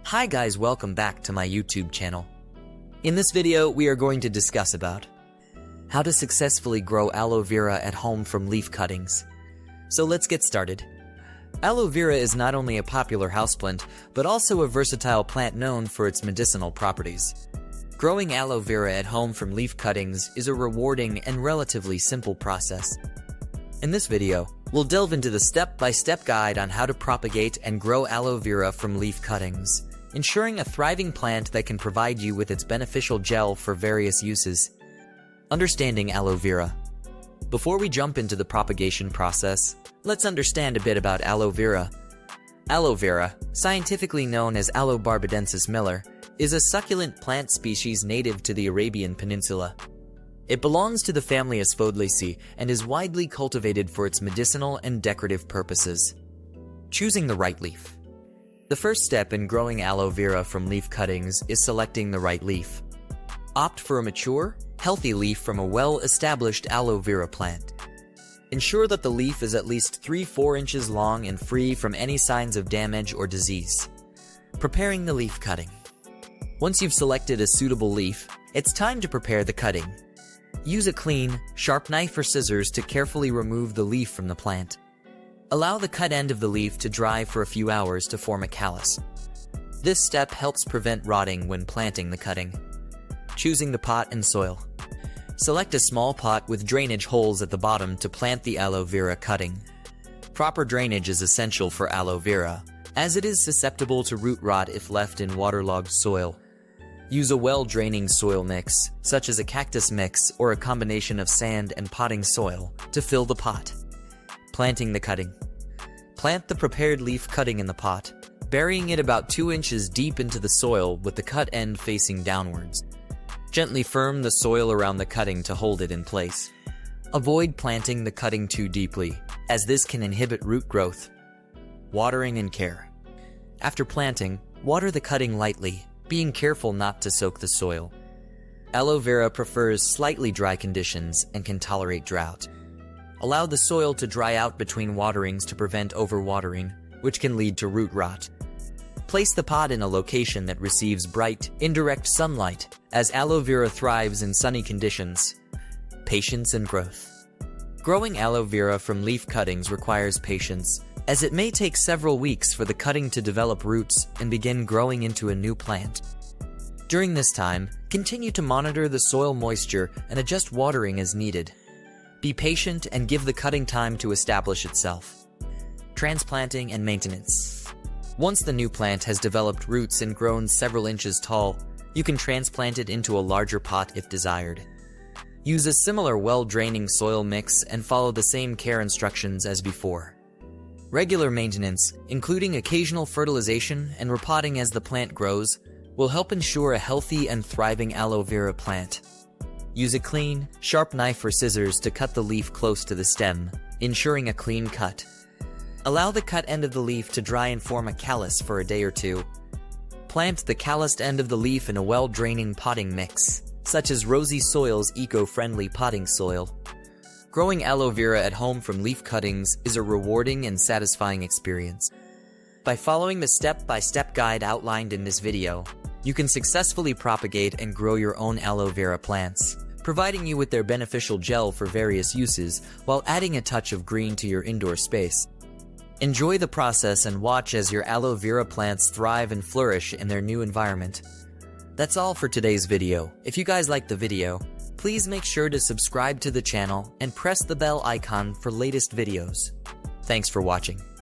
Hi guys, welcome back to my YouTube channel. In this video, we are going to discuss about how to successfully grow aloe vera at home from leaf cuttings. So let's get started. Aloe vera is not only a popular houseplant, but also a versatile plant known for its medicinal properties. Growing aloe vera at home from leaf cuttings is a rewarding and relatively simple process. In this video, we'll delve into the step-by-step guide on how to propagate and grow aloe vera from leaf cuttings, ensuring a thriving plant that can provide you with its beneficial gel for various uses. Understanding aloe vera. Before we jump into the propagation process, let's understand a bit about aloe vera. Aloe vera, scientifically known as Aloe barbadensis Miller, is a succulent plant species native to the Arabian Peninsula. It belongs to the family Asphodelaceae and is widely cultivated for its medicinal and decorative purposes. Choosing the right leaf. The first step in growing aloe vera from leaf cuttings is selecting the right leaf. Opt for a mature, healthy leaf from a well-established aloe vera plant. Ensure that the leaf is at least 3-4 inches long and free from any signs of damage or disease. Preparing the leaf cutting. Once you've selected a suitable leaf, it's time to prepare the cutting. Use a clean, sharp knife or scissors to carefully remove the leaf from the plant. Allow the cut end of the leaf to dry for a few hours to form a callus. This step helps prevent rotting when planting the cutting. Choosing the pot and soil. Select a small pot with drainage holes at the bottom to plant the aloe vera cutting. Proper drainage is essential for aloe vera, as it is susceptible to root rot if left in waterlogged soil. Use a well-draining soil mix, such as a cactus mix or a combination of sand and potting soil, to fill the pot. Planting the cutting. Plant the prepared leaf cutting in the pot, burying it about 2 inches deep into the soil with the cut end facing downwards. Gently firm the soil around the cutting to hold it in place. Avoid planting the cutting too deeply, as this can inhibit root growth. Watering and care. After planting, water the cutting lightly, being careful not to soak the soil. Aloe vera prefers slightly dry conditions and can tolerate drought. Allow the soil to dry out between waterings to prevent overwatering, which can lead to root rot. Place the pot in a location that receives bright, indirect sunlight, as aloe vera thrives in sunny conditions. Patience and growth. Growing aloe vera from leaf cuttings requires patience, as it may take several weeks for the cutting to develop roots and begin growing into a new plant. During this time, continue to monitor the soil moisture and adjust watering as needed. Be patient and give the cutting time to establish itself. Transplanting and maintenance. Once the new plant has developed roots and grown several inches tall, you can transplant it into a larger pot if desired. Use a similar well-draining soil mix and follow the same care instructions as before. Regular maintenance, including occasional fertilization and repotting as the plant grows, will help ensure a healthy and thriving aloe vera plant. Use a clean, sharp knife or scissors to cut the leaf close to the stem, ensuring a clean cut. Allow the cut end of the leaf to dry and form a callus for a day or two. Plant the calloused end of the leaf in a well-draining potting mix, such as Rosy Soil's eco-friendly potting soil. Growing aloe vera at home from leaf cuttings is a rewarding and satisfying experience. By following the step-by-step guide outlined in this video, you can successfully propagate and grow your own aloe vera plants, providing you with their beneficial gel for various uses while adding a touch of green to your indoor space. Enjoy the process and watch as your aloe vera plants thrive and flourish in their new environment. That's all for today's video. If you guys liked the video, please make sure to subscribe to the channel and press the bell icon for latest videos. Thanks for watching.